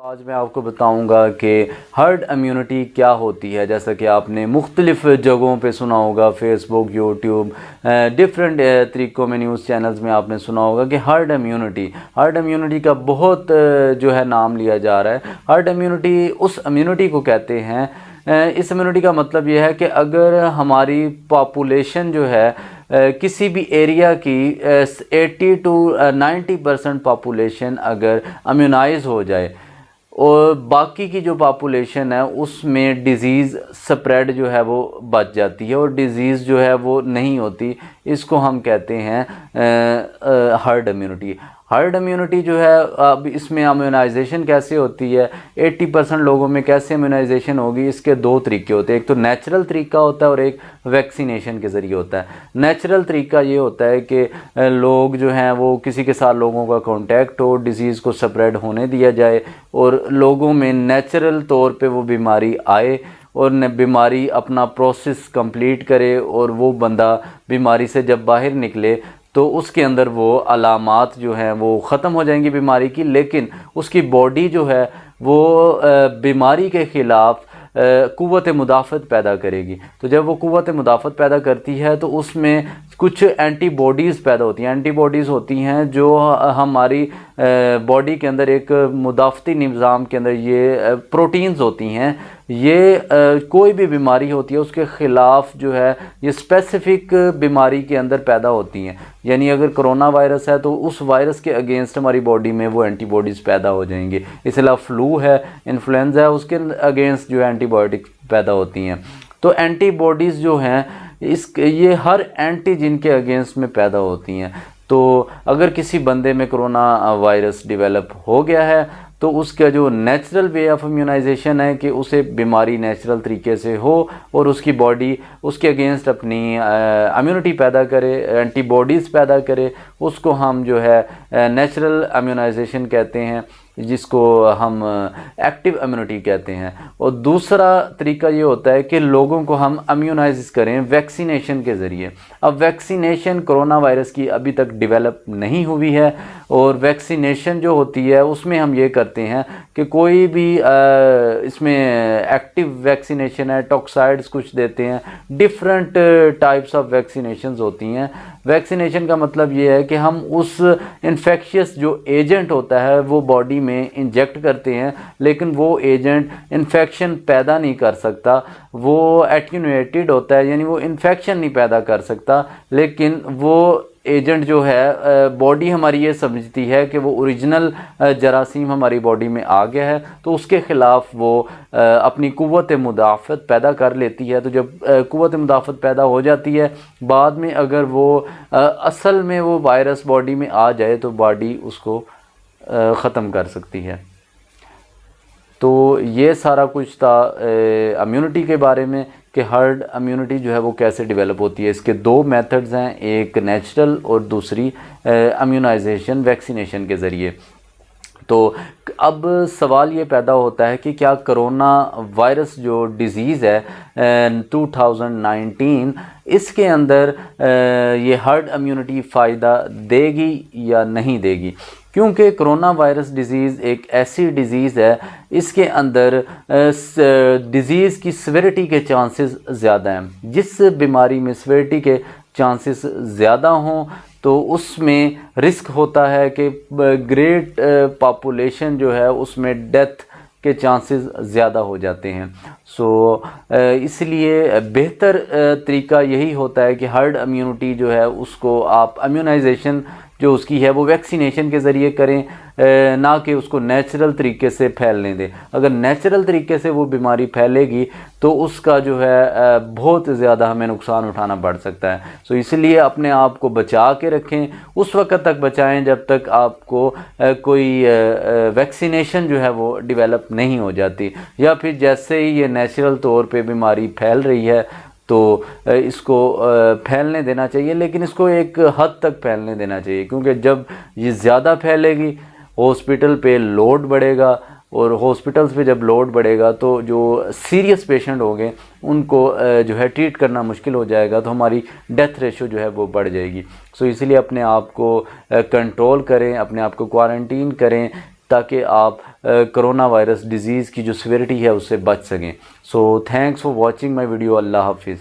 आज मैं आपको बताऊंगा कि हर्ड इम्यूनिटी क्या होती है। जैसा कि आपने मुख्तलिफ़ जगहों पे सुना होगा, फेसबुक, यूट्यूब, डिफरेंट तरीक़ों में न्यूज़ चैनल्स में आपने सुना होगा कि हर्ड इम्यूनिटी का बहुत जो है नाम लिया जा रहा है। हर्ड इम्यूनिटी उस इम्यूनिटी को कहते हैं। इस इम्यूनिटी का मतलब यह है कि अगर हमारी पॉपुलेशन जो है किसी भी एरिया की 80 to 90% पॉपुलेशन अगर इम्यूनाइज हो जाए और बाकी की जो पॉपुलेशन है उसमें डिज़ीज़ स्प्रेड जो है वो बच जाती है और डिज़ीज़ जो है वो नहीं होती, इसको हम कहते हैं हर्ड इम्यूनिटी। हर्ड इम्यूनिटी जो है, अब इसमें इम्यूनाइजेशन कैसे होती है, 80% लोगों में कैसे इम्यूनाइजेशन होगी, इसके दो तरीके होते हैं। एक तो नेचुरल तरीका होता है और एक वैक्सीनेशन के ज़रिए होता है। नेचुरल तरीका ये होता है कि लोग जो हैं वो किसी के साथ लोगों का कांटेक्ट हो, डिज़ीज़ को स्प्रेड होने दिया जाए और लोगों में नेचुरल तौर पे वो बीमारी आए और बीमारी अपना प्रोसेस कंप्लीट करे और वो बंदा बीमारी से जब बाहर निकले तो उसके अंदर वो अलामात जो हैं वो ख़त्म हो जाएंगी बीमारी की, लेकिन उसकी बॉडी जो है वो बीमारी के ख़िलाफ़ क़ुव्वत मुदाफ़त पैदा करेगी। तो जब वो क़ुव्वत मुदाफ़त पैदा करती है तो उसमें कुछ एंटीबॉडीज़ पैदा होती हैं। एंटीबॉडीज़ होती हैं जो हमारी बॉडी के अंदर एक मुदाफ़ती निज़ाम के अंदर ये प्रोटीन्स होती हैं। ये कोई भी बीमारी होती है उसके ख़िलाफ़ जो है ये स्पेसिफ़िक बीमारी के अंदर पैदा होती हैं। यानी अगर कोरोना वायरस है तो उस वायरस के अगेंस्ट हमारी बॉडी में वो एंटीबॉडीज़ पैदा हो जाएंगी। इसके अलावा फ्लू है, इन्फ्लुएंजा है, उसके अगेंस्ट जो है एंटीबायोटिक पैदा होती हैं। तो एंटीबॉडीज़ जो हैं ये हर एंटीजन के अगेंस्ट में पैदा होती हैं। तो अगर किसी बंदे में कोरोना वायरस डेवलप हो गया है तो उसका जो नेचुरल वे ऑफ इम्यूनाइजेशन है कि उसे बीमारी नेचुरल तरीके से हो और उसकी बॉडी उसके अगेंस्ट अपनी इम्यूनिटी पैदा करे, एंटीबॉडीज़ पैदा करे, उसको हम जो है नेचुरल इम्यूनाइजेशन कहते हैं, जिसको हम एक्टिव इम्यूनिटी कहते हैं। और दूसरा तरीका ये होता है कि लोगों को हम इम्यूनाइज करें वैक्सीनेशन के ज़रिए। अब वैक्सीनेशन कोरोना वायरस की अभी तक डेवलप नहीं हुई है और वैक्सीनेशन जो होती है उसमें हम ये करते हैं कि कोई भी इसमें एक्टिव वैक्सीनेशन है, टॉक्साइड्स कुछ देते हैं, डिफरेंट टाइप्स ऑफ वैक्सीनेशंस होती हैं। वैक्सीनेशन का मतलब ये है कि हम उस इन्फेक्शियस जो एजेंट होता है वो बॉडी में इंजेक्ट करते हैं, लेकिन वो एजेंट इन्फेक्शन पैदा नहीं कर सकता, वो एटेन्यूएटेड होता है, यानी वो इन्फेक्शन नहीं पैदा कर सकता, लेकिन वो एजेंट जो है बॉडी हमारी ये समझती है कि वो ओरिजिनल जरासीम हमारी बॉडी में आ गया है तो उसके ख़िलाफ़ वो अपनी क़ुव्वत मुदाफ़त पैदा कर लेती है। तो जब क़ुव्वत मुदाफ़त पैदा हो जाती है, बाद में अगर वो असल में वो वायरस बॉडी में आ जाए तो बॉडी उसको ख़त्म कर सकती है। तो ये सारा कुछ था इम्यूनिटी के बारे में कि हर्ड इम्यूनिटी जो है वो कैसे डेवलप होती है। इसके दो मेथड्स हैं, एक नेचुरल और दूसरी इम्यूनाइजेशन वैक्सीनेशन के ज़रिए। तो अब सवाल ये पैदा होता है कि क्या कोरोना वायरस जो डिज़ीज़ है 2019 इसके अंदर ये हर्ड इम्यूनिटी फ़ायदा देगी या नहीं देगी, क्योंकि कोरोना वायरस डिज़ीज़ एक ऐसी डिज़ीज़ है इसके अंदर डिज़ीज़ की सिविरिटी के चांसेस ज़्यादा हैं। जिस बीमारी में सिविरिटी के चांसेस ज़्यादा हों तो उसमें रिस्क होता है कि ग्रेट पॉपुलेशन जो है उसमें डेथ के चांसेस ज़्यादा हो जाते हैं। इसलिए बेहतर तरीका यही होता है कि हर्ड इम्यूनिटी जो है उसको आप इम्यूनाइजेशन जो उसकी है वो वैक्सीनेशन के ज़रिए करें, ना कि उसको नेचुरल तरीके से फैलने दें। अगर नेचुरल तरीके से वो बीमारी फैलेगी तो उसका जो है बहुत ज़्यादा हमें नुकसान उठाना पड़ सकता है। इसलिए अपने आप को बचा के रखें, उस वक्त तक बचाएं जब तक आपको कोई वैक्सीनेशन जो है वो डेवलप नहीं हो जाती, या फिर जैसे ही ये नेचुरल तौर पे बीमारी फैल रही है तो इसको फैलने देना चाहिए, लेकिन इसको एक हद तक फैलने देना चाहिए, क्योंकि जब ये ज़्यादा फैलेगी हॉस्पिटल पे लोड बढ़ेगा और हॉस्पिटल्स पे जब लोड बढ़ेगा तो जो सीरियस पेशेंट होंगे उनको जो है ट्रीट करना मुश्किल हो जाएगा, तो हमारी डेथ रेशो जो है वो बढ़ जाएगी। इसलिए अपने आप को कंट्रोल करें, अपने आप को क्वारंटीन करें ताकि आप कोरोना वायरस डिज़ीज़ की जो सिवियरिटी है उससे बच सकें। So thanks for watching my video. अल्लाह हाफिज़।